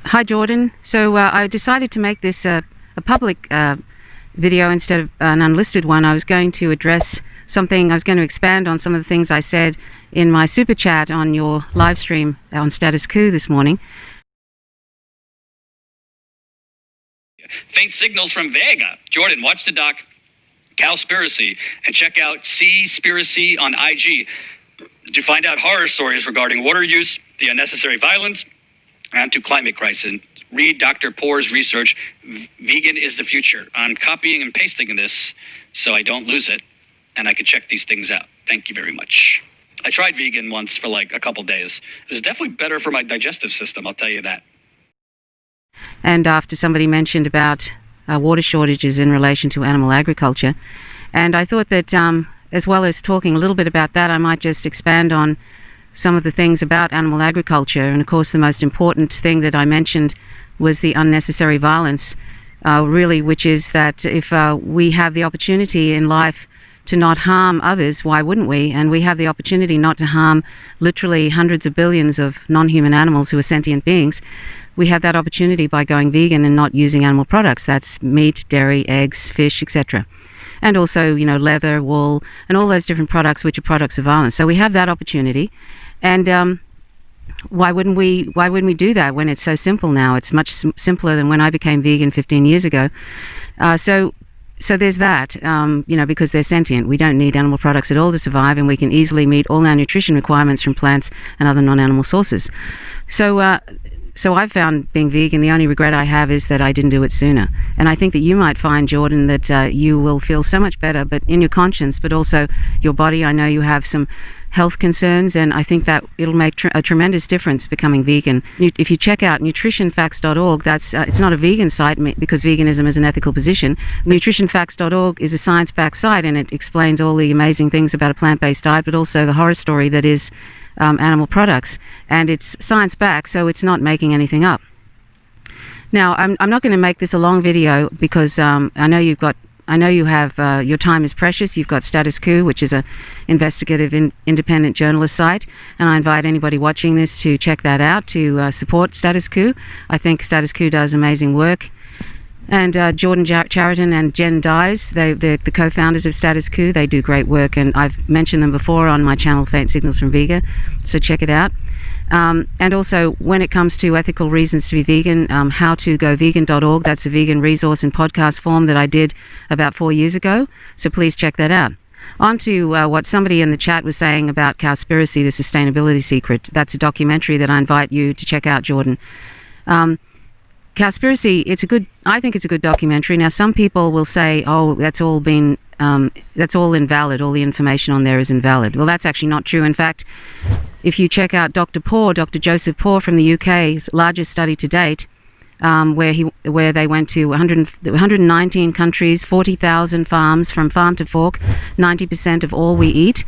Hi, Jordan. So I decided to make this a public video instead of an unlisted one. I was going to address something, I was going to expand on some of the things I said in my super chat on your live stream on Status Coup this morning. Faint signals from Vega. Jordan, watch the doc Cowspiracy and check out Seaspiracy on IG to find out horror stories regarding water use, the unnecessary violence, and to climate crisis. Read Dr. Poor's research. Vegan is the future. I'm copying and pasting this so I don't lose it, and I can check these things out. Thank you very much. I tried vegan once for like a couple days. It was definitely better for my digestive system, I'll tell you that. And after somebody mentioned about water shortages in relation to animal agriculture, and I thought that as well as talking a little bit about that, I might just expand on some of the things about animal agriculture. And of course the most important thing that I mentioned was the unnecessary violence, really, which is that if we have the opportunity in life to not harm others, why wouldn't we? And we have the opportunity not to harm literally hundreds of billions of non-human animals who are sentient beings. We have that opportunity by going vegan and not using animal products. That's meat, dairy, eggs, fish, etc. And also, you know, leather, wool, and all those different products which are products of violence. So we have that opportunity. And why wouldn't we do that when it's so simple now? It's much simpler than when I became vegan 15 years ago. So there's that, you know, because they're sentient. We don't need animal products at all to survive, and we can easily meet all our nutrition requirements from plants and other non-animal sources. So I've found being vegan, the only regret I have is that I didn't do it sooner. And I think that you might find, Jordan, that you will feel so much better, but in your conscience, but also your body. I know you have some health concerns, and I think that it'll make a tremendous difference becoming vegan. If you check out nutritionfacts.org, that's it's not a vegan site because veganism is an ethical position. Nutritionfacts.org is a science-backed site, and it explains all the amazing things about a plant-based diet, but also the horror story that is animal products. And it's science-backed, so it's not making anything up. Now, I'm not going to make this a long video because I know you have your time is precious. You've got Status Coup, which is a investigative independent journalist site, and I invite anybody watching this to check that out, to support Status Coup. I think Status Coup does amazing work. And Jordan Chariton and Jen Dyes, they're the co-founders of Status Coup. They do great work, and I've mentioned them before on my channel, Faint Signals from Vega, so check it out. And also, when it comes to ethical reasons to be vegan, howtogovegan.org, that's a vegan resource and podcast form that I did about 4 years ago, so please check that out. On to what somebody in the chat was saying about Cowspiracy, the sustainability secret. That's a documentary that I invite you to check out, Jordan. Cowspiracy, I think it's a good documentary. Now, some people will say, oh, that's all invalid, all the information on there is invalid. Well, that's actually not true. In fact, if you check out Dr. Joseph Poor from the UK's largest study to date, where they went to 119 countries, 40,000 farms, from farm to fork, 90% of all we eat.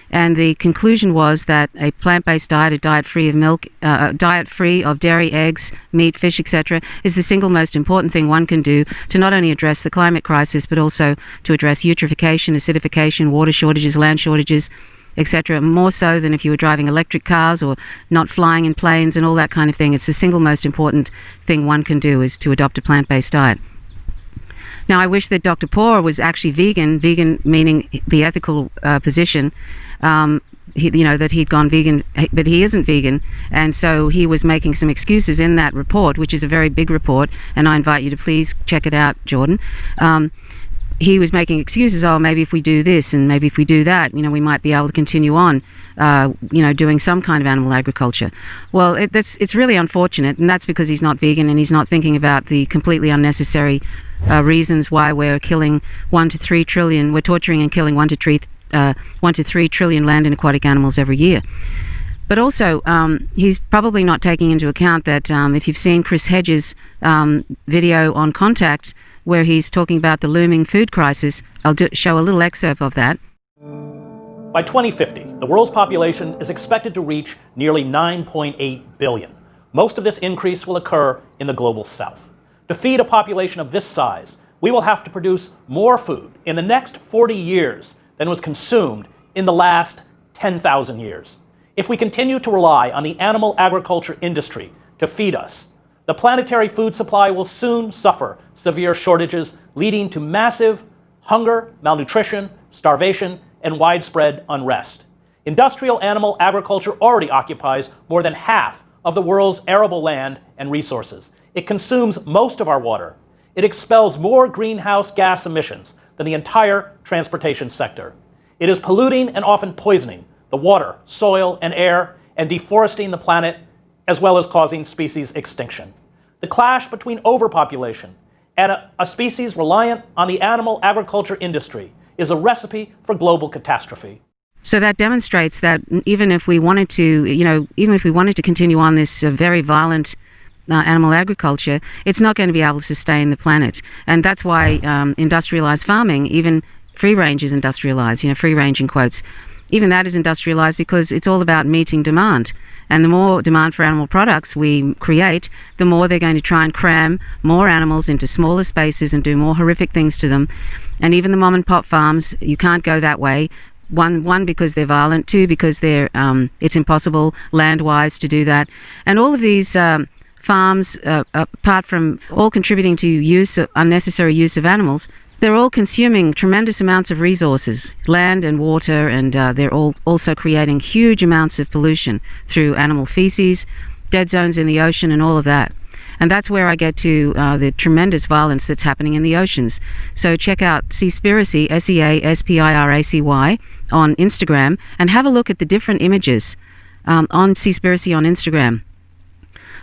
And the conclusion was that a plant-based diet, a diet free of milk, diet free of dairy, eggs, meat, fish, etc., is the single most important thing one can do to not only address the climate crisis, but also to address eutrophication, acidification, water shortages, land shortages, etc., more so than if you were driving electric cars or not flying in planes and all that kind of thing. It's the single most important thing one can do is to adopt a plant-based diet. Now, I wish that Dr. Poor was actually vegan meaning the ethical position, that he'd gone vegan, but he isn't vegan, and so he was making some excuses in that report, which is a very big report, and I invite you to please check it out, Jordan. He was making excuses, oh, maybe if we do this and maybe if we do that, we might be able to continue on, doing some kind of animal agriculture. Well, it's really unfortunate, and that's because he's not vegan and he's not thinking about the completely unnecessary reasons why we're killing 1 to 3 trillion, we're torturing and killing 1 to 3 trillion land and aquatic animals every year. But also, he's probably not taking into account that if you've seen Chris Hedges' video on Contact, where he's talking about the looming food crisis, I'll show a little excerpt of that. By 2050, the world's population is expected to reach nearly 9.8 billion. Most of this increase will occur in the global south. To feed a population of this size, we will have to produce more food in the next 40 years than was consumed in the last 10,000 years. If we continue to rely on the animal agriculture industry to feed us, the planetary food supply will soon suffer severe shortages, leading to massive hunger, malnutrition, starvation, and widespread unrest. Industrial animal agriculture already occupies more than half of the world's arable land and resources. It consumes most of our water. It expels more greenhouse gas emissions than the entire transportation sector. It is polluting and often poisoning the water, soil, and air, and deforesting the planet, as well as causing species extinction. The clash between overpopulation and a species reliant on the animal agriculture industry is a recipe for global catastrophe. So that demonstrates that even if we wanted to continue on this very violent animal agriculture, it's not going to be able to sustain the planet. And that's why industrialized farming, even free range is industrialized, free range in quotes, even that is industrialized because it's all about meeting demand. And the more demand for animal products we create, the more they're going to try and cram more animals into smaller spaces and do more horrific things to them. And even the mom and pop farms, you can't go that way. One, because they're violent. Two, because it's impossible land-wise to do that. And all of these farms, apart from all contributing to unnecessary use of animals, they're all consuming tremendous amounts of resources, land and water, and they're all also creating huge amounts of pollution through animal feces, dead zones in the ocean, and all of that. And that's where I get to the tremendous violence that's happening in the oceans. So check out Seaspiracy, Seaspiracy, on Instagram, and have a look at the different images on Seaspiracy on Instagram.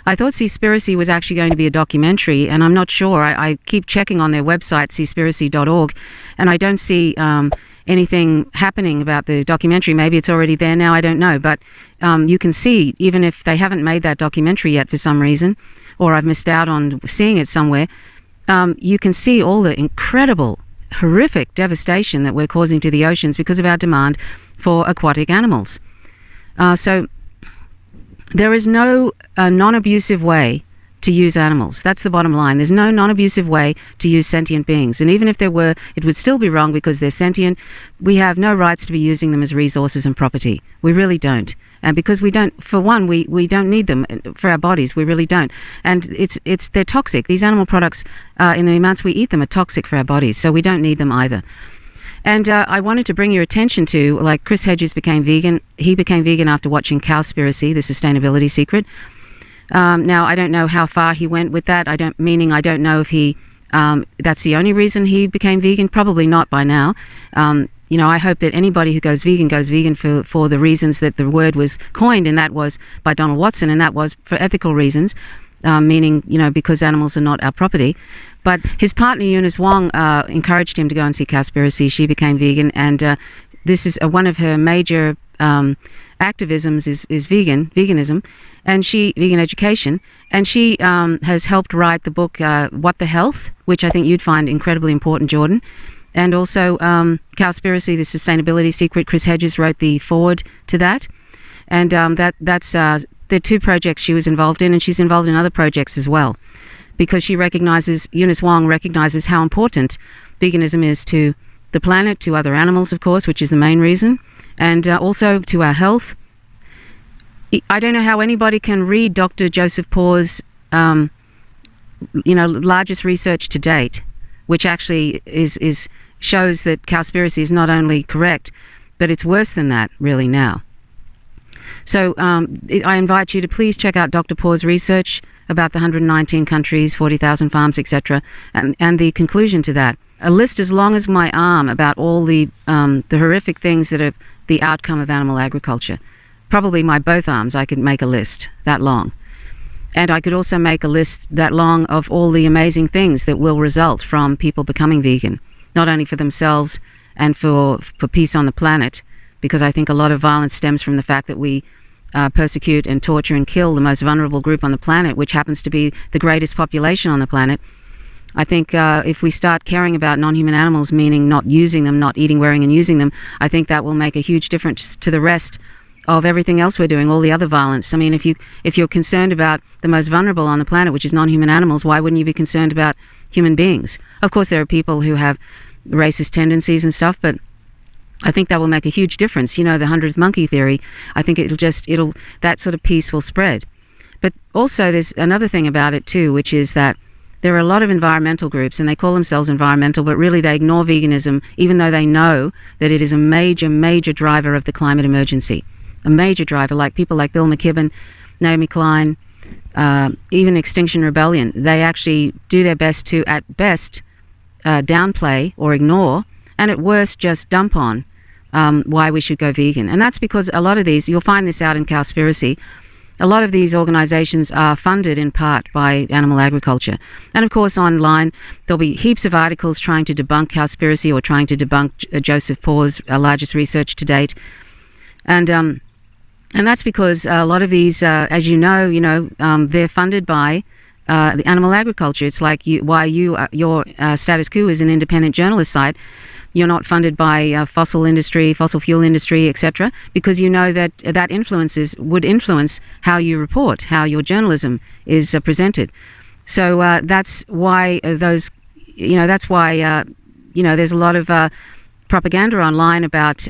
I thought Seaspiracy was actually going to be a documentary, and I'm not sure. I keep checking on their website, seaspiracy.org, and I don't see anything happening about the documentary. Maybe it's already there now, I don't know. But you can see, even if they haven't made that documentary yet for some reason, or I've missed out on seeing it somewhere, you can see all the incredible, horrific devastation that we're causing to the oceans because of our demand for aquatic animals. So there is no non-abusive way to use animals. That's the bottom line. There's no non-abusive way to use sentient beings. And even if there were, it would still be wrong because they're sentient. We have no rights to be using them as resources and property. We really don't. And because we don't, for one, we don't need them for our bodies. We really don't. And they're toxic. These animal products, in the amounts we eat them, are toxic for our bodies. So we don't need them either. And I wanted to bring your attention to, like, Chris Hedges became vegan. He became vegan after watching Cowspiracy, the sustainability secret. Now, I don't know how far he went with that. I don't know if he, that's the only reason he became vegan. Probably not by now. I hope that anybody who goes vegan for the reasons that the word was coined, and that was by Donald Watson, and that was for ethical reasons, meaning, because animals are not our property. But his partner, Eunice Wong, encouraged him to go and see Cowspiracy. She became vegan, and this is one of her major activisms is veganism, and vegan education, and she has helped write the book What the Health, which I think you'd find incredibly important, Jordan. And also Cowspiracy, the sustainability secret. Chris Hedges wrote the foreword to that, and that's the two projects she was involved in, and she's involved in other projects as well, because Eunice Wong recognizes how important veganism is to the planet, to other animals, of course, which is the main reason, and also to our health. I don't know how anybody can read Dr. Joseph Paul's, largest research to date, which actually shows that Cowspiracy is not only correct, but it's worse than that, really, now. So I invite you to please check out Dr. Paul's research about the 119 countries, 40,000 farms, etc., and the conclusion to that. A list as long as my arm about all the horrific things that are the outcome of animal agriculture. Probably my both arms, I could make a list that long. And I could also make a list that long of all the amazing things that will result from people becoming vegan, not only for themselves and for peace on the planet, because I think a lot of violence stems from the fact that we persecute and torture and kill the most vulnerable group on the planet, which happens to be the greatest population on the planet. I think if we start caring about non-human animals, meaning not using them, not eating, wearing, and using them, I think that will make a huge difference to the rest of everything else we're doing, all the other violence. I mean, if you're concerned about the most vulnerable on the planet, which is non-human animals, why wouldn't you be concerned about human beings? Of course, there are people who have racist tendencies and stuff, but I think that will make a huge difference. The 100th monkey theory, I think that sort of peace will spread. But also there's another thing about it too, which is that there are a lot of environmental groups, and they call themselves environmental, but really they ignore veganism, even though they know that it is a major, major driver of the climate emergency. A major driver, like people like Bill McKibben, Naomi Klein, even Extinction Rebellion. They actually do their best to, at best, downplay or ignore, and at worst just dump on why we should go vegan. And that's because a lot of these, you'll find this out in Cowspiracy, a lot of these organizations are funded in part by animal agriculture. And of course online there'll be heaps of articles trying to debunk Cowspiracy or trying to debunk Joseph Paul's largest research to date. And that's because a lot of these, as you know, they're funded by the animal agriculture. It's like your Status Coup is an independent journalist site. You're not funded by fossil fuel industry, etc., because you know that that would influence how you report, how your journalism is presented. So that's why there's a lot of propaganda online about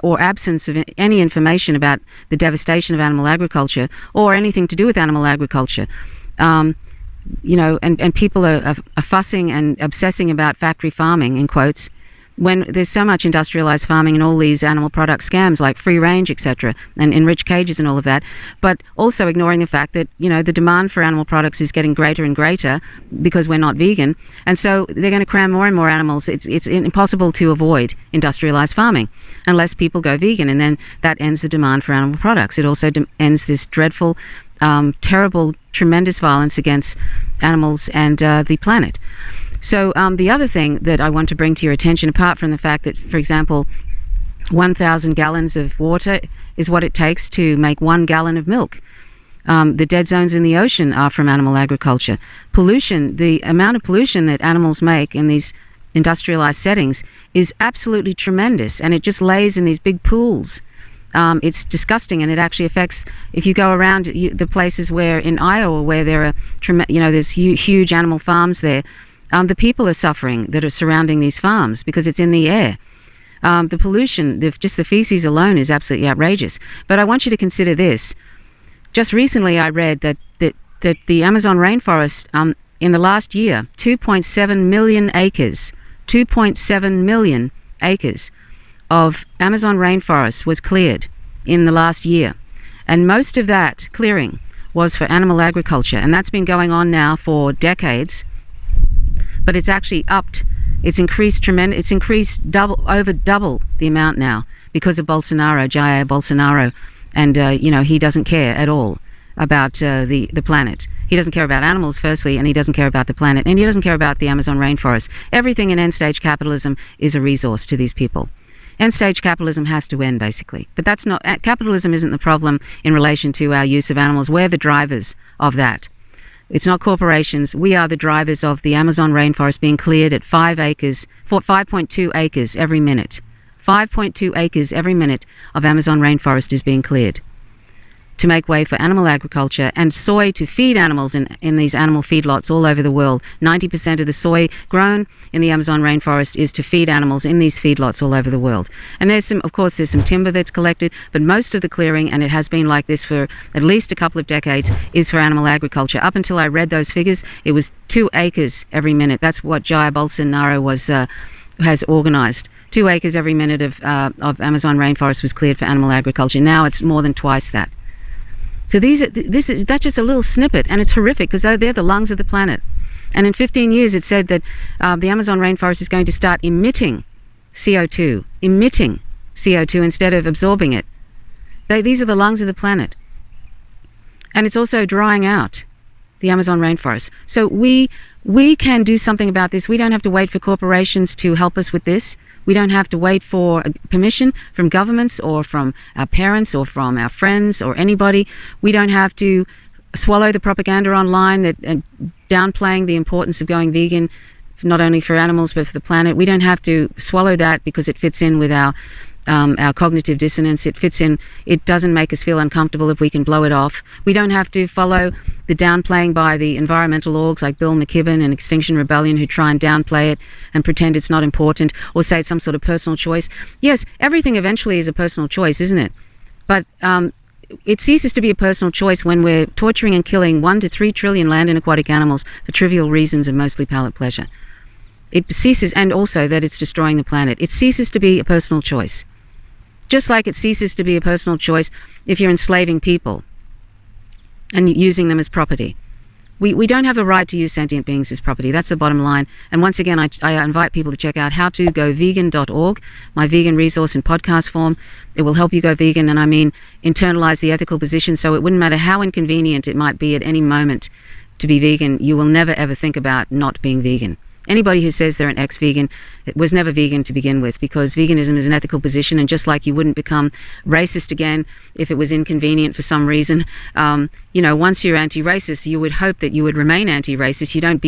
or absence of any information about the devastation of animal agriculture or anything to do with animal agriculture. And people are fussing and obsessing about factory farming, in quotes, when there's so much industrialized farming and all these animal product scams like free range, etc., and enriched cages and all of that, but also ignoring the fact that, the demand for animal products is getting greater and greater because we're not vegan, and so they're going to cram more and more animals. It's impossible to avoid industrialized farming unless people go vegan, and then that ends the demand for animal products. It also ends this dreadful, terrible, tremendous violence against animals and the planet. So the other thing that I want to bring to your attention, apart from the fact that, for example, 1,000 gallons of water is what it takes to make 1 gallon of milk. The dead zones in the ocean are from animal agriculture. Pollution, the amount of pollution that animals make in these industrialized settings is absolutely tremendous, and it just lays in these big pools. It's disgusting, and it actually affects, if you go around the places where in Iowa where there are, there's huge animal farms there, the people are suffering that are surrounding these farms because it's in the air. The pollution, just the feces alone is absolutely outrageous. But I want you to consider this. Just recently I read that the Amazon rainforest, in the last year, 2.7 million acres, 2.7 million acres of Amazon rainforest was cleared in the last year. And most of that clearing was for animal agriculture. And that's been going on now for decades. But it's actually it's increased over double the amount now because of Bolsonaro, Jair Bolsonaro, and he doesn't care at all about the planet. He doesn't care about animals, firstly, and he doesn't care about the planet, and he doesn't care about the Amazon rainforest. Everything in end-stage capitalism is a resource to these people. End-stage capitalism has to end, basically. But that's not, capitalism isn't the problem in relation to our use of animals. We're the drivers of that. It's not corporations. We are the drivers of the Amazon rainforest being cleared at 5.2 acres every minute. 5.2 acres every minute of Amazon rainforest is being cleared to make way for animal agriculture and soy to feed animals in these animal feedlots all over the world. 90% of the soy grown in the Amazon rainforest is to feed animals in these feedlots all over the world. And there's some timber that's collected, but most of the clearing, and it has been like this for at least a couple of decades, is for animal agriculture. Up until I read those figures, it was 2 acres every minute. That's what Jair Bolsonaro has organized. 2 acres every minute of Amazon rainforest was cleared for animal agriculture. Now it's more than twice that. So that's just a little snippet, and it's horrific because they're the lungs of the planet. And in 15 years, it said that the Amazon rainforest is going to start emitting CO2 instead of absorbing it. These are the lungs of the planet. And it's also drying out the Amazon rainforest. So we can do something about this. We don't have to wait for corporations to help us with this. We don't have to wait for permission from governments or from our parents or from our friends or anybody. We don't have to swallow the propaganda online that downplaying the importance of going vegan, not only for animals but for the planet. We don't have to swallow that because it fits in with our cognitive dissonance. It doesn't make us feel uncomfortable if we can blow it off. We don't have to follow the downplaying by the environmental orgs like Bill McKibben and Extinction Rebellion, who try and downplay it and pretend it's not important or say it's some sort of personal choice. Yes, everything eventually is a personal choice, isn't it? But it ceases to be a personal choice when we're torturing and killing 1 to 3 trillion land and aquatic animals for trivial reasons of mostly palate pleasure. It ceases, and also that it's destroying the planet. It ceases to be a personal choice. Just like it ceases to be a personal choice if you're enslaving people and using them as property. We don't have a right to use sentient beings as property. That's the bottom line. And once again, I invite people to check out howtogovegan.org, my vegan resource in podcast form. It will help you go vegan, and I mean internalize the ethical position, so it wouldn't matter how inconvenient it might be at any moment to be vegan, you will never ever think about not being vegan. Anybody who says they're an ex-vegan was never vegan to begin with, because veganism is an ethical position, and just like you wouldn't become racist again if it was inconvenient for some reason, once you're anti-racist, you would hope that you would remain anti-racist. You don't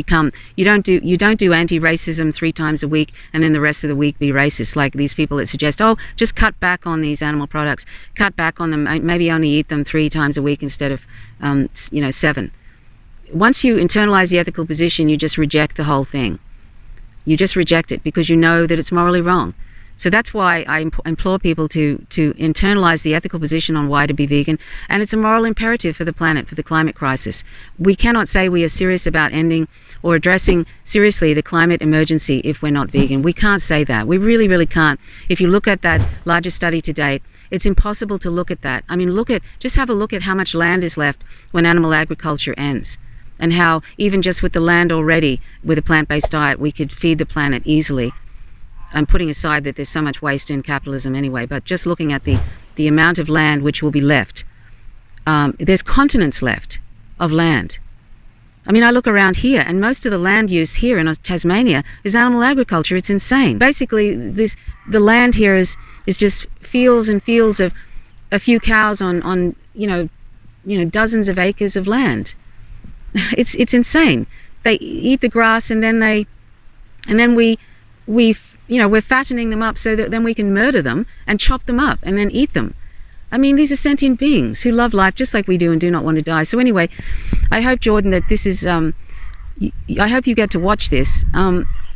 do anti-racism 3 times a week and then the rest of the week be racist, like these people that suggest, oh, just cut back on these animal products, cut back on them, maybe only eat them 3 times a week instead of 7. Once you internalize the ethical position, you just reject the whole thing. You just reject it because you know that it's morally wrong. So that's why I implore people to internalize the ethical position on why to be vegan. And it's a moral imperative for the planet, for the climate crisis. We cannot say we are serious about ending or addressing seriously the climate emergency if we're not vegan. We can't say that. We really, really can't. If you look at that largest study to date, it's impossible to look at that. I mean, just have a look at how much land is left when animal agriculture ends. And how even just with the land already, with a plant-based diet, we could feed the planet easily. I'm putting aside that there's so much waste in capitalism anyway, but just looking at the amount of land which will be left. There's continents left of land. I mean, I look around here, and most of the land use here in Tasmania is animal agriculture. It's insane. Basically, the land here is just fields and fields of a few cows on dozens of acres of land. It's insane. They eat the grass, and then we're fattening them up so that then we can murder them and chop them up and then eat them. I mean, these are sentient beings who love life just like we do and do not want to die. So anyway, I hope, Jordan, that this is I hope you get to watch this.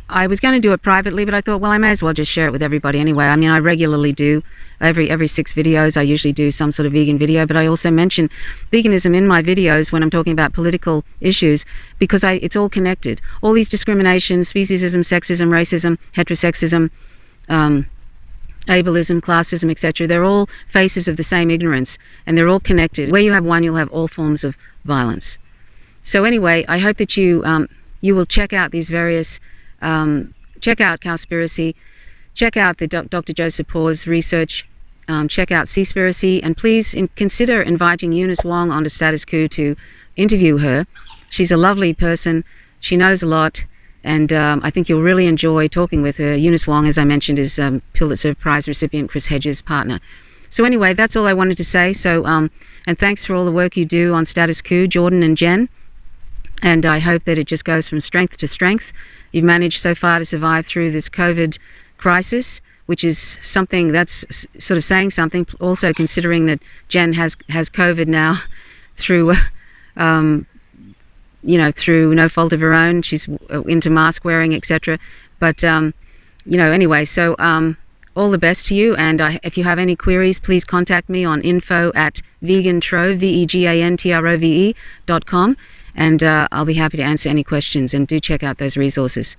I was going to do it privately, but I thought, well, I may as well just share it with everybody anyway. I mean, I regularly do. Every 6 videos, I usually do some sort of vegan video, but I also mention veganism in my videos when I'm talking about political issues, because it's all connected. All these discriminations, speciesism, sexism, racism, heterosexism, ableism, classism, etc., they're all faces of the same ignorance, and they're all connected. Where you have one, you'll have all forms of violence. So anyway, I hope that you will check out these various check out Cowspiracy, check out the Dr. Joseph Paul's research, check out Seaspiracy, and please consider inviting Eunice Wong onto Status Coup to interview her. She's a lovely person, she knows a lot, and I think you'll really enjoy talking with her. Eunice Wong, as I mentioned, is Pulitzer Prize recipient Chris Hedges' partner. So anyway, that's all I wanted to say. So and thanks for all the work you do on Status Coup, Jordan and Jen, and I hope that it just goes from strength to strength. You've managed so far to survive through this COVID crisis, which is something that's sort of saying something. Also considering that Jen has COVID now through, through no fault of her own. She's into mask wearing, etc. But anyway, so all the best to you. And if you have any queries, please contact me on info@vegantrove, vegantrove.com. And I'll be happy to answer any questions, and do check out those resources.